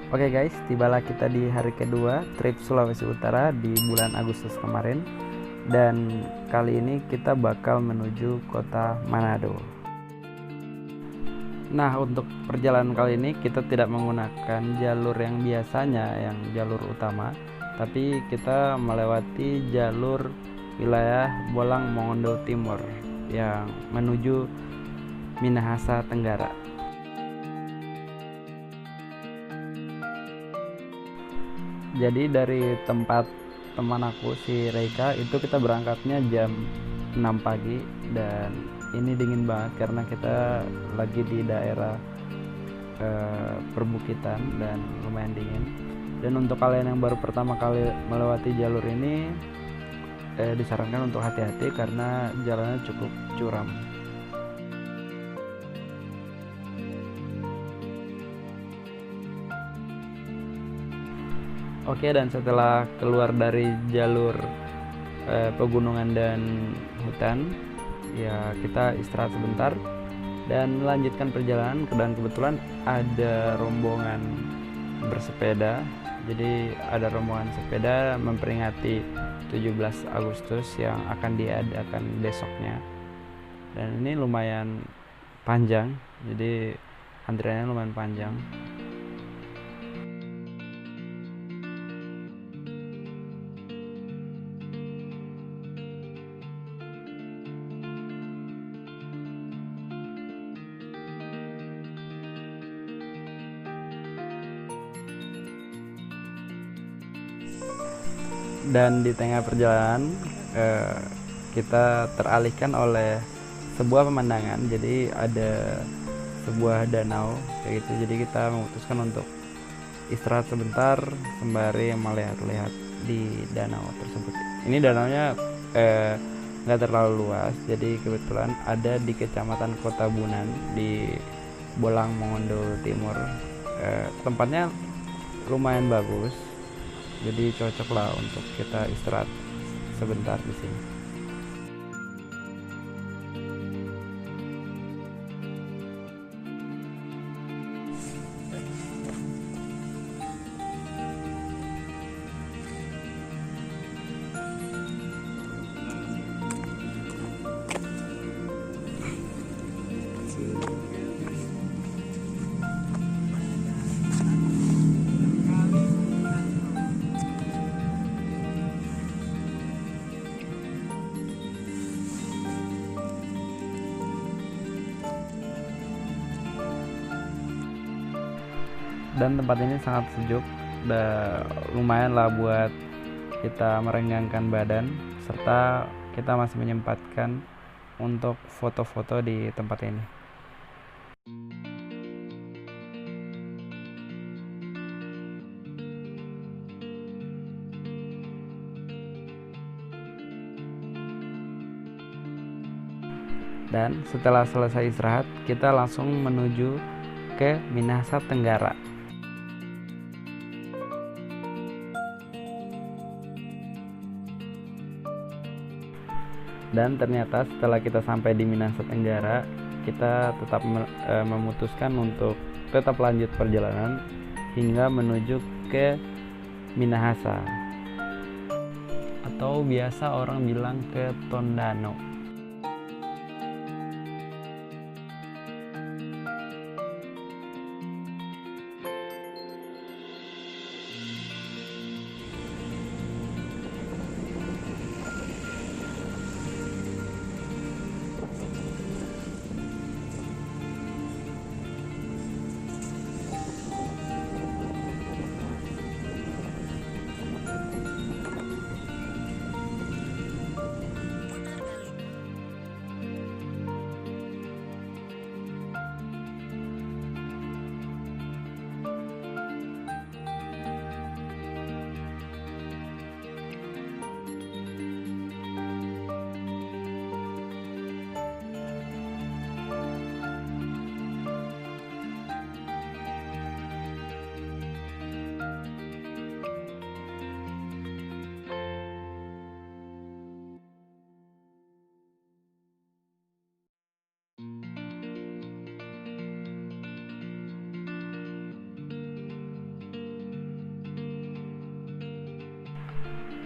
Oke guys, tibalah kita di hari kedua trip Sulawesi Utara di bulan Agustus kemarin. Dan kali ini kita bakal menuju kota Manado. Nah, untuk perjalanan kali ini kita tidak menggunakan jalur yang biasanya, yang jalur utama, tapi kita melewati jalur wilayah Bolang Mongondo Timur yang menuju Minahasa Tenggara. Jadi dari tempat teman aku si Reika itu kita berangkatnya jam 6 pagi dan ini dingin banget karena kita lagi di daerah perbukitan dan lumayan dingin. Dan untuk kalian yang baru pertama kali melewati jalur ini disarankan untuk hati-hati karena jalannya cukup curam. Oke, dan setelah keluar dari jalur pegunungan dan hutan, ya kita istirahat sebentar dan melanjutkan perjalanan. Dan kebetulan ada rombongan bersepeda. Jadi ada rombongan sepeda memperingati 17 Agustus yang akan diadakan besoknya. Dan ini lumayan panjang, jadi antriannya lumayan panjang. Dan di tengah perjalanan kita teralihkan oleh sebuah pemandangan. Jadi ada sebuah danau kayak gitu, jadi kita memutuskan untuk istirahat sebentar sembari melihat-lihat di danau tersebut. Ini danaunya nggak terlalu luas, jadi kebetulan ada di Kecamatan Kota Bunan di Bolang Mongondo Timur. Tempatnya lumayan bagus, jadi cocok lah untuk kita istirahat sebentar di sini. Dan tempat ini sangat sejuk dan lumayan lah buat kita merenggangkan badan, serta kita masih menyempatkan untuk foto-foto di tempat ini. Dan setelah selesai istirahat, kita langsung menuju ke Minahasa Tenggara. Dan ternyata setelah kita sampai di Minahasa Tenggara, kita tetap memutuskan untuk tetap lanjut perjalanan hingga menuju ke Minahasa, atau biasa orang bilang ke Tondano.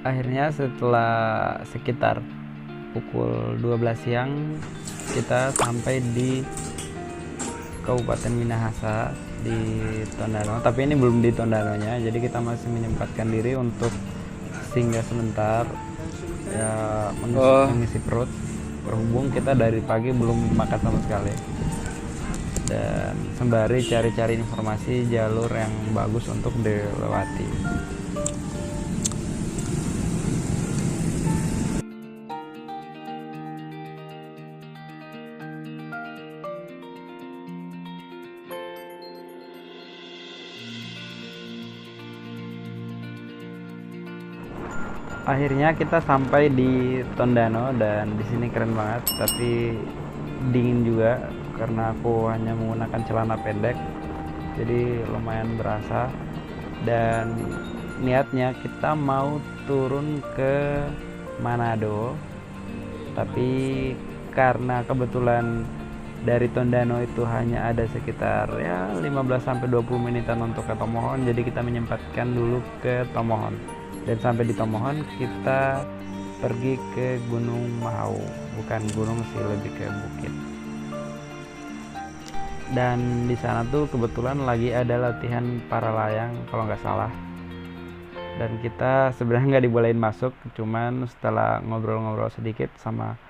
Akhirnya setelah sekitar pukul 12 siang kita sampai di Kabupaten Minahasa di Tondano, tapi ini belum di Tondanonya, jadi kita masih menyempatkan diri untuk singgah sebentar ya, mengisi perut, berhubung kita dari pagi belum makan sama sekali, dan sembari cari-cari informasi jalur yang bagus untuk dilewati. Akhirnya kita sampai di Tondano, dan di sini keren banget, tapi dingin juga karena aku hanya menggunakan celana pendek, jadi lumayan berasa. Dan niatnya kita mau turun ke Manado, tapi karena kebetulan dari Tondano itu hanya ada sekitar ya 15-20 menitan untuk ke Tomohon, jadi kita menyempatkan dulu ke Tomohon. Dan sampai di Tomohon kita pergi ke Gunung Mahau, bukan gunung sih, lebih ke bukit. Dan di sana tuh kebetulan lagi ada latihan para layang kalau nggak salah. Dan kita sebenarnya nggak dibolehin masuk, cuman setelah ngobrol-ngobrol sedikit sama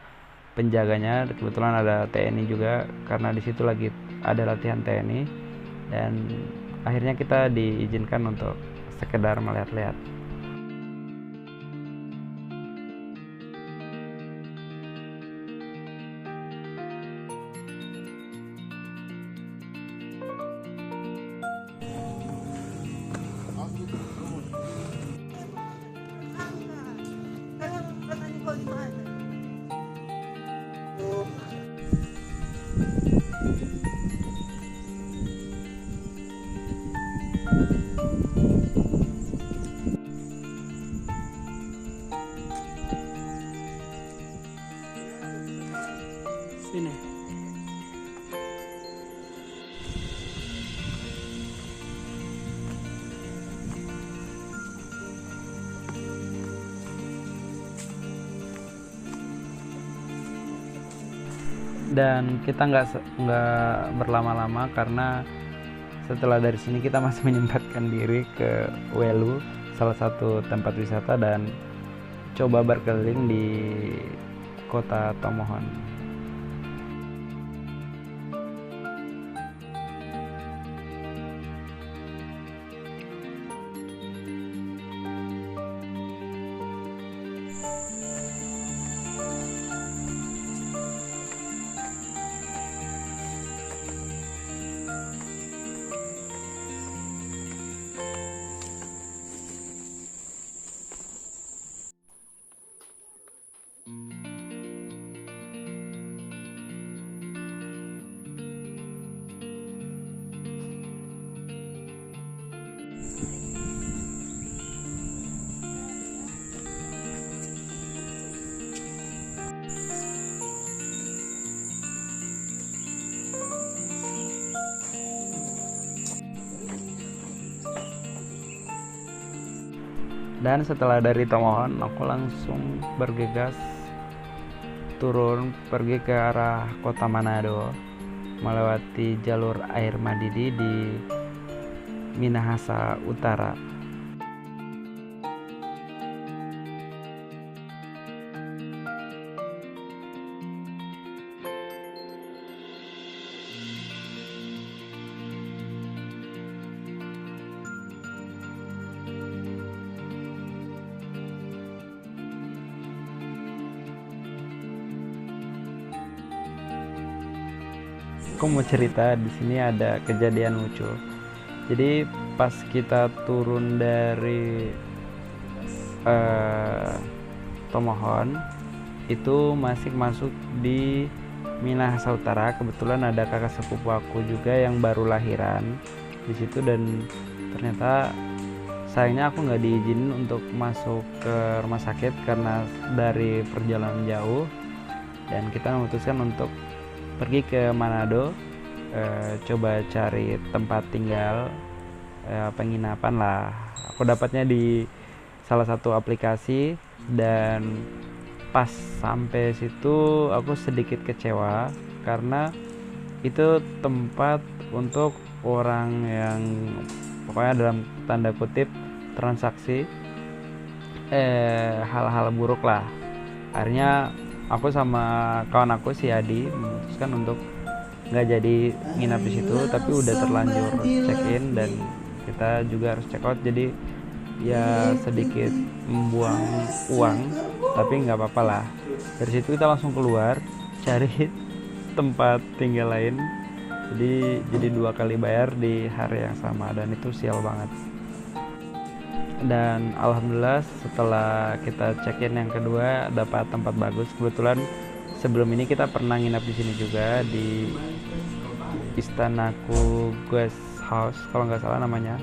penjaganya, kebetulan ada TNI juga, karena di situ lagi ada latihan TNI, dan akhirnya kita diizinkan untuk sekedar melihat-lihat. Sini. Dan kita nggak berlama-lama, karena setelah dari sini kita masih menyempatkan diri ke Welu, salah satu tempat wisata, dan coba berkeliling di kota Tomohon. Dan setelah dari Tomohon, aku langsung bergegas turun pergi ke arah kota Manado, melewati jalur air Madidi di Minahasa Utara. Aku mau cerita, di sini ada kejadian lucu. Jadi pas kita turun dari Tomohon, itu masih masuk di Minahasa Utara. Kebetulan ada kakak sepupu aku juga yang baru lahiran di situ, dan ternyata sayangnya aku nggak diizinin untuk masuk ke rumah sakit karena dari perjalanan jauh, dan kita memutuskan untuk pergi ke Manado, coba cari tempat tinggal, penginapan lah. Aku dapatnya di salah satu aplikasi, dan pas sampai situ aku sedikit kecewa karena itu tempat untuk orang yang pokoknya dalam tanda kutip transaksi hal-hal buruk lah. Akhirnya aku sama kawan aku si Adi memutuskan untuk nggak jadi nginap di situ, tapi udah terlanjur check in dan kita juga harus check out, jadi ya sedikit membuang uang, tapi nggak apa-apa lah. Dari situ kita langsung keluar cari tempat tinggal lain, jadi 2 kali bayar di hari yang sama, dan itu sial banget. Dan alhamdulillah setelah kita check in yang kedua dapat tempat bagus. Kebetulan sebelum ini kita pernah nginap di sini juga, di Istanaku Guest House kalau nggak salah namanya.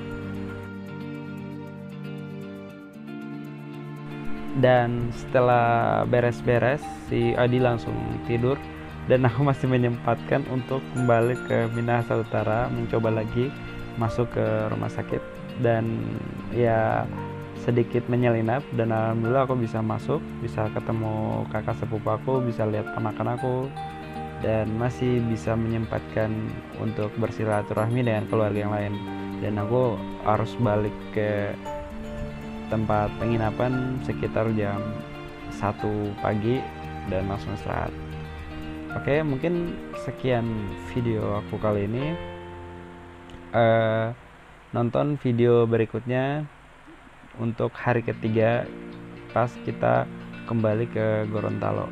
Dan setelah beres-beres si Adi langsung tidur, dan aku masih menyempatkan untuk kembali ke Minahasa Utara, mencoba lagi masuk ke rumah sakit, dan ya sedikit menyelinap, dan alhamdulillah aku bisa masuk, bisa ketemu kakak sepupu aku, bisa lihat ponakan aku, dan masih bisa menyempatkan untuk bersilaturahmi dengan keluarga yang lain. Dan aku harus balik ke tempat penginapan sekitar jam 1 pagi dan langsung istirahat. Oke, mungkin sekian video aku kali ini. Nonton video berikutnya untuk hari ketiga pas kita kembali ke Gorontalo.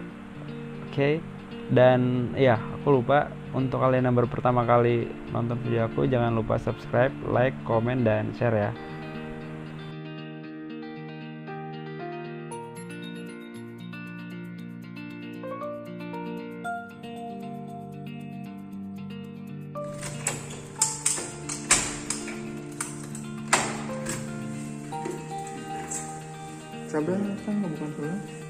Oke, dan ya aku lupa, untuk kalian yang baru pertama kali nonton video aku, jangan lupa subscribe, like, komen, dan share ya. Sabar kan bukan salah.